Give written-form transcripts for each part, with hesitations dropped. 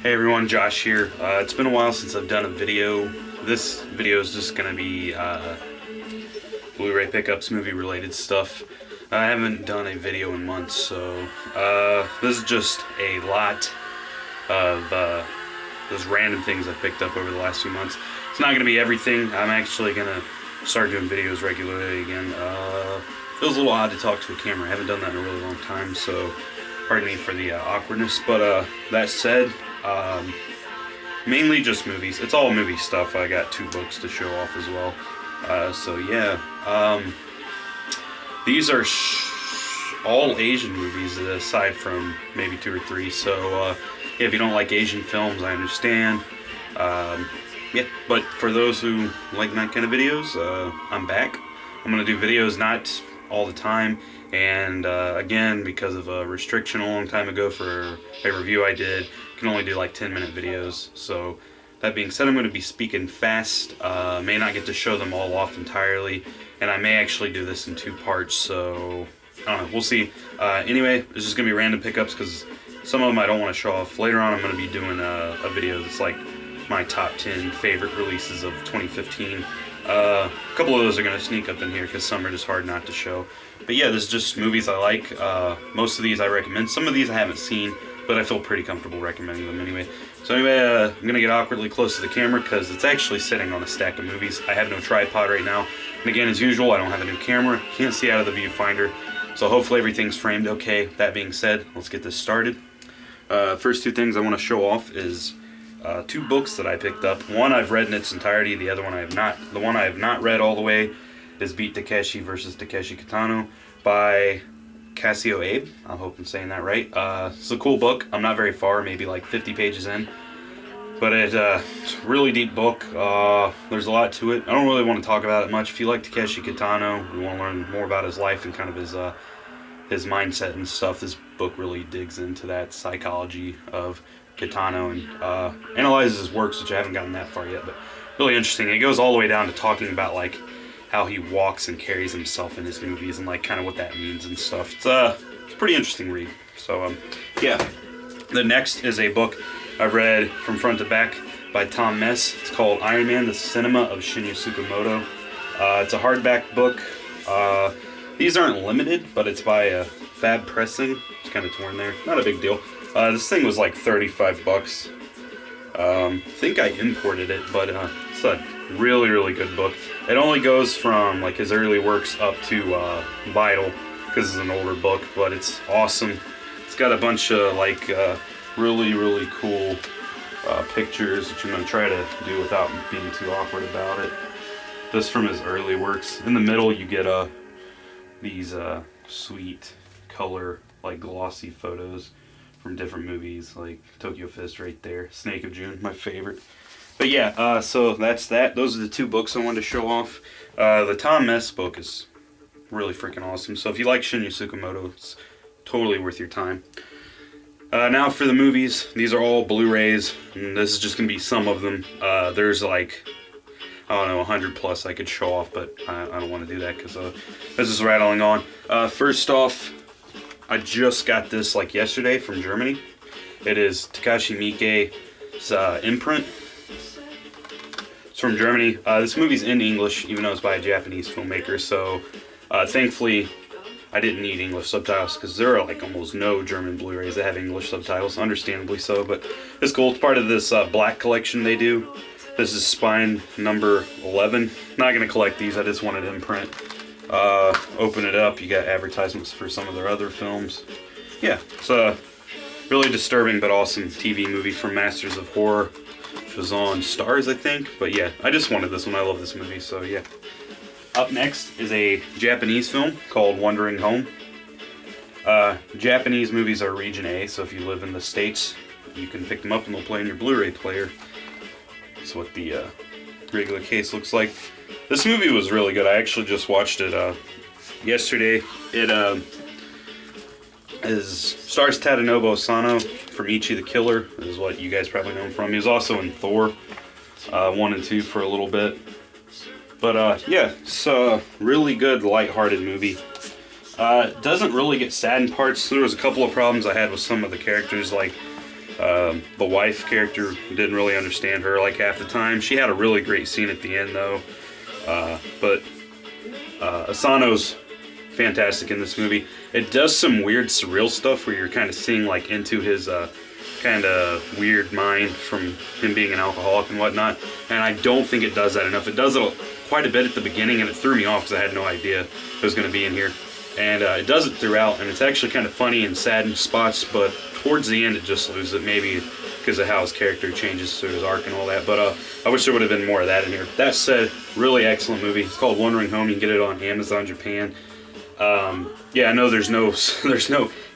Hey everyone, Josh here. It's been a while since I've done a video. This video is just going to be Blu-ray pickups, movie related stuff. I haven't done a video in months, so this is just a lot of those random things I've picked up over the last few months. It's not going to be everything. I'm actually going to start doing videos regularly again. Feels a little odd to talk to a camera. I haven't done that in a really long time, so pardon me for the awkwardness. But that said, mainly just movies. It's all movie stuff. I got 2 books to show off as well. So yeah, these are all Asian movies aside from maybe 2 or 3. So yeah, if you don't like Asian films, I understand. Yeah, but for those who like that kind of videos, I'm back. I'm gonna do videos not all the time, and again, because of a restriction a long time ago for a review I did, I can only do like 10-minute videos. So that being said, I'm going to be speaking fast. May not get to show them all off entirely, and I may actually do this in 2 parts, so I don't know, we'll see. Anyway, it's just going to be random pickups because some of them I don't want to show off. Later on I'm going to be doing a video that's like my top 10 favorite releases of 2015. A couple of those are going to sneak up in here because some are just hard not to show. But yeah, this is just movies I like. Most of these I recommend. Some of these I haven't seen, but I feel pretty comfortable recommending them anyway. So anyway, I'm going to get awkwardly close to the camera because it's actually sitting on a stack of movies. I have no tripod right now. And again, as usual, I don't have a new camera. Can't see out of the viewfinder. So hopefully everything's framed okay. That being said, let's get this started. First 2 things I want to show off is 2 books that I picked up. One I've read in its entirety, the other one I have not. The one I have not read all the way is Beat Takeshi vs. Takeshi Kitano by Casio Abe. I hope I'm saying that right. It's a cool book. I'm not very far, maybe like 50 pages in. But it's a really deep book. There's a lot to it. I don't really want to talk about it much. If you like Takeshi Kitano, you want to learn more about his life and kind of his mindset and stuff, this book really digs into that psychology of Kitano and analyzes his works, which I haven't gotten that far yet, but really interesting. It goes all the way down to talking about like how he walks and carries himself in his movies and like kind of what that means and stuff. It's a pretty interesting read. So yeah. The next is a book I've read from front to back by Tom Mess. It's called Iron Man: The Cinema of Shinya Tsukamoto. It's a hardback book. These aren't limited, but it's by Fab Pressing. It's kind of torn there. Not a big deal. This thing was like 35 bucks. I think I imported it, but it's a really, really good book. It only goes from like his early works up to Vital, because it's an older book, but it's awesome. It's got a bunch of like really, really cool pictures, which I'm going to try to do without being too awkward about it. Just from his early works. In the middle you get these sweet color, like glossy photos from different movies, like Tokyo Fist right there, Snake of June, my favorite. But yeah, so that's that. Those are the 2 books I wanted to show off. The Tom Mess book is really freaking awesome, so if you like Shinya Tsukamoto, it's totally worth your time. Now for the movies, these are all Blu-rays, and this is just going to be some of them. There's like, I don't know, 100 plus I could show off, but I don't want to do that because this is rattling on. First off, I just got this like yesterday from Germany. It is Takashi Miike's imprint. It's from Germany. This movie's in English, even though it's by a Japanese filmmaker, so thankfully I didn't need English subtitles because there are like almost no German Blu-rays that have English subtitles, understandably so, but it's cool. It's part of this black collection they do. This is spine number 11. Not going to collect these, I just wanted to imprint. Open it up, you got advertisements for some of their other films. Yeah, it's a really disturbing but awesome TV movie from Masters of Horror, which was on Stars, I think. But yeah, I just wanted this one. I love this movie, so yeah. Up next is a Japanese film called Wandering Home. Japanese movies are Region A, so if you live in the States, you can pick them up and they'll play in your Blu-ray player. That's what the regular case looks like. This movie was really good. I actually just watched it yesterday. It stars Tadanobu Asano from Ichi the Killer, is what you guys probably know him from. He was also in Thor 1 and 2 for a little bit. But yeah, it's a really good, lighthearted movie. It doesn't really get sad in parts. There was a couple of problems I had with some of the characters, like The wife character, didn't really understand her like half the time. She had a really great scene at the end though. But Asano's fantastic in this movie. It does some weird surreal stuff where you're kind of seeing like into his kind of weird mind from him being an alcoholic and whatnot. And I don't think it does that enough. It does it quite a bit at the beginning, and it threw me off because I had no idea it was going to be in here. And it does it throughout, and it's actually kind of funny and sad in spots, but towards the end it just loses it, maybe because of how his character changes through his arc and all that. But I wish there would have been more of that in here. That said, really excellent movie. It's called Wandering Home. You can get it on Amazon Japan. Yeah, I know there's no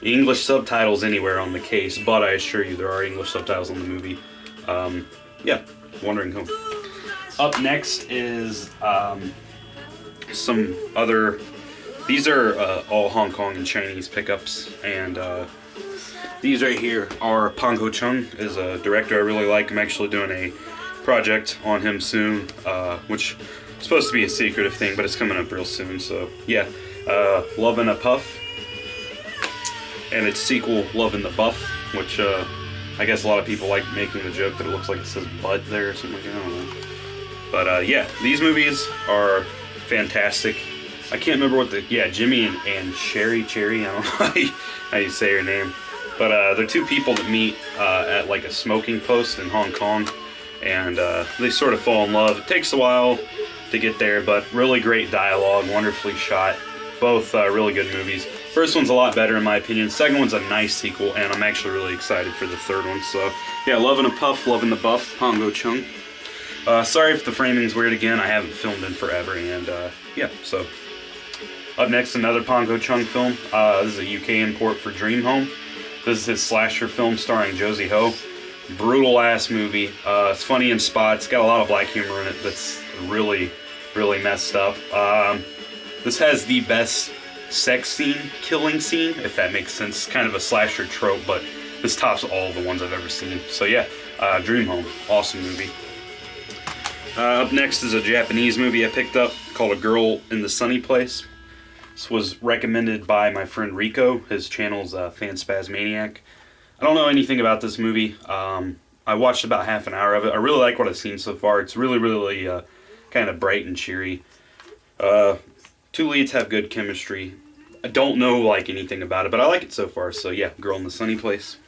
English subtitles anywhere on the case, but I assure you there are English subtitles on the movie. Yeah, Wandering Home. Up next is some other. These are all Hong Kong and Chinese pickups, and these right here are Pang Ho Chung, is a director I really like. I'm actually doing a project on him soon, which is supposed to be a secretive thing, but it's coming up real soon. So yeah, Love in a Puff, and its sequel, Love in the Buff, which I guess a lot of people like making the joke that it looks like it says Bud there or something like that. I don't know. But yeah, these movies are fantastic. I can't remember what Jimmy and Cherry, I don't know how you say her name. But they're two people that meet at like a smoking post in Hong Kong, and they sort of fall in love. It takes a while to get there, but really great dialogue, wonderfully shot. Both really good movies. First one's a lot better in my opinion. Second one's a nice sequel, and I'm actually really excited for the third one. So yeah, Love in a Puff, Love in the Buff, Pang Ho Chung. Sorry if the framing's weird again. I haven't filmed in forever, and yeah, so. Up next, another Pang Ho Chung film. This is a UK import for Dream Home. This is his slasher film starring Josie Ho. Brutal ass movie. It's funny in spots. Got a lot of black humor in it that's really, really messed up. This has the best sex scene, killing scene, if that makes sense. Kind of a slasher trope, but this tops all the ones I've ever seen. So yeah, Dream Home. Awesome movie. Up next is a Japanese movie I picked up called A Girl in the Sunny Place. This was recommended by my friend Rico. His channel's Fanspasmaniac. I don't know anything about this movie. I watched about half an hour of it. I really like what I've seen so far. It's really, really kind of bright and cheery. Two leads have good chemistry. I don't know like anything about it, but I like it so far. So yeah, Girl in the Sunny Place.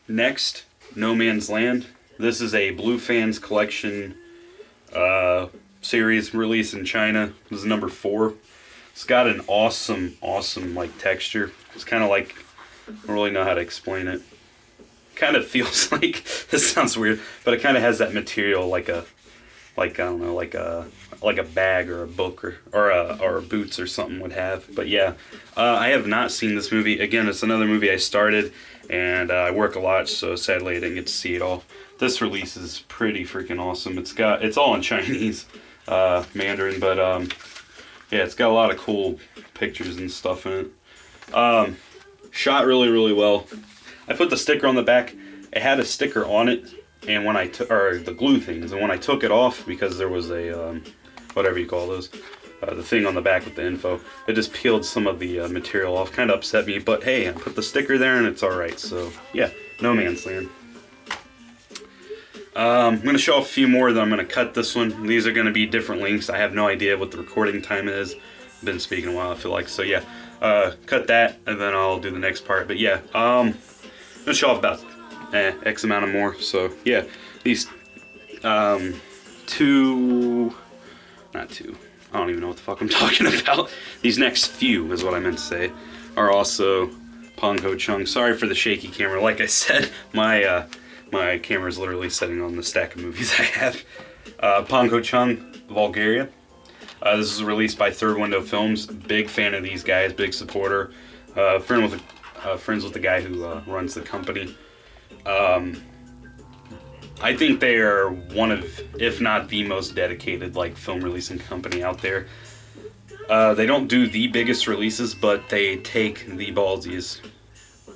Next, No Man's Land. This is a Blue Fans collection series released in China. This is number 4. It's got an awesome like texture. It's kind of like, I don't really know how to explain it. Kind of feels like, this sounds weird, but it kind of has that material like a, I don't know, like a bag or a book or boots or something would have. But yeah, I have not seen this movie. Again, it's another movie I started, and I work a lot, so sadly I didn't get to see it all. This release is pretty freaking awesome. It's all in Chinese. Mandarin, but yeah, it's got a lot of cool pictures and stuff in it. Shot really, really well. I put the sticker on the back. It had a sticker on it, and when I or the glue things, and when I took it off, because there was a whatever you call those, the thing on the back with the info, it just peeled some of the material off. Kind of upset me, but hey, I put the sticker there, and it's all right. So yeah, No Man's Land. I'm going to show off a few more, then I'm going to cut this one. These are going to be different lengths. I have no idea what the recording time is. I've been speaking a while, I feel like. So yeah, cut that, and then I'll do the next part. But yeah, I'm going to show off about X amount of more. So yeah, these not two, I don't even know what the fuck I'm talking about. These next few is what I meant to say, are also Pang Ho Chung. Sorry for the shaky camera. Like I said, my camera's literally sitting on the stack of movies I have. Pang Ho Chung, Bulgaria. This is released by Third Window Films. Big fan of these guys, big supporter. Friends with the guy who runs the company. I think they are one of, if not the most dedicated like film releasing company out there. They don't do the biggest releases, but they take the ballsiest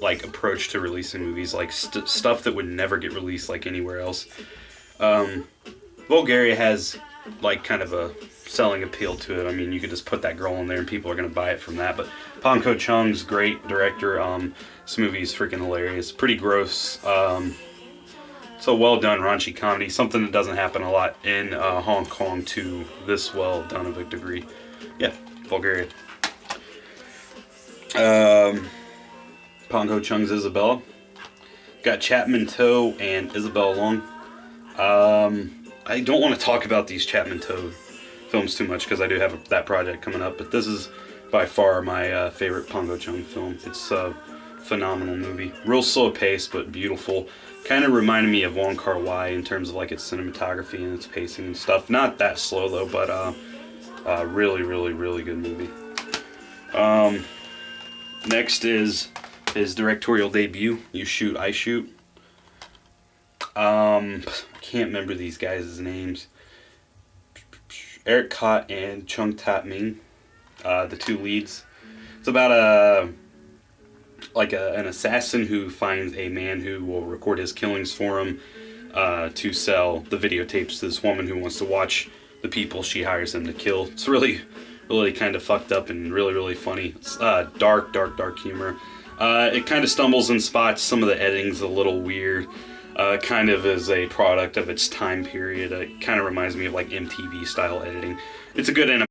like approach to releasing movies, like stuff that would never get released like anywhere else. Bulgaria has like kind of a selling appeal to it. I mean, you could just put that girl in there and people are gonna buy it from that. But Pong Ko Chung's great director. This movie is freaking hilarious. Pretty gross. It's a well done raunchy comedy. Something that doesn't happen a lot in Hong Kong to this well done of a degree. Yeah, Bulgaria. Pong Ko Chung's Isabella. Got Chapman Toe and Isabella Long. I don't want to talk about these Chapman Toe films too much because I do have that project coming up, but this is by far my favorite Pong Ko Chung film. It's a phenomenal movie. Real slow pace, but beautiful. Kind of reminded me of Wong Kar-wai in terms of like its cinematography and its pacing and stuff. Not that slow though, but really, really, really good movie. Next is his directorial debut, You Shoot, I Shoot. I can't remember these guys' names. Eric Kott and Chung Tat Ming, the two leads. It's about an assassin who finds a man who will record his killings for him to sell the videotapes to this woman who wants to watch the people she hires him to kill. It's really, really kind of fucked up and really, really funny. It's dark humor. It kind of stumbles in spots. Some of the editing's a little weird. Kind of as a product of its time period. It kind of reminds me of like MTV style editing. It's a good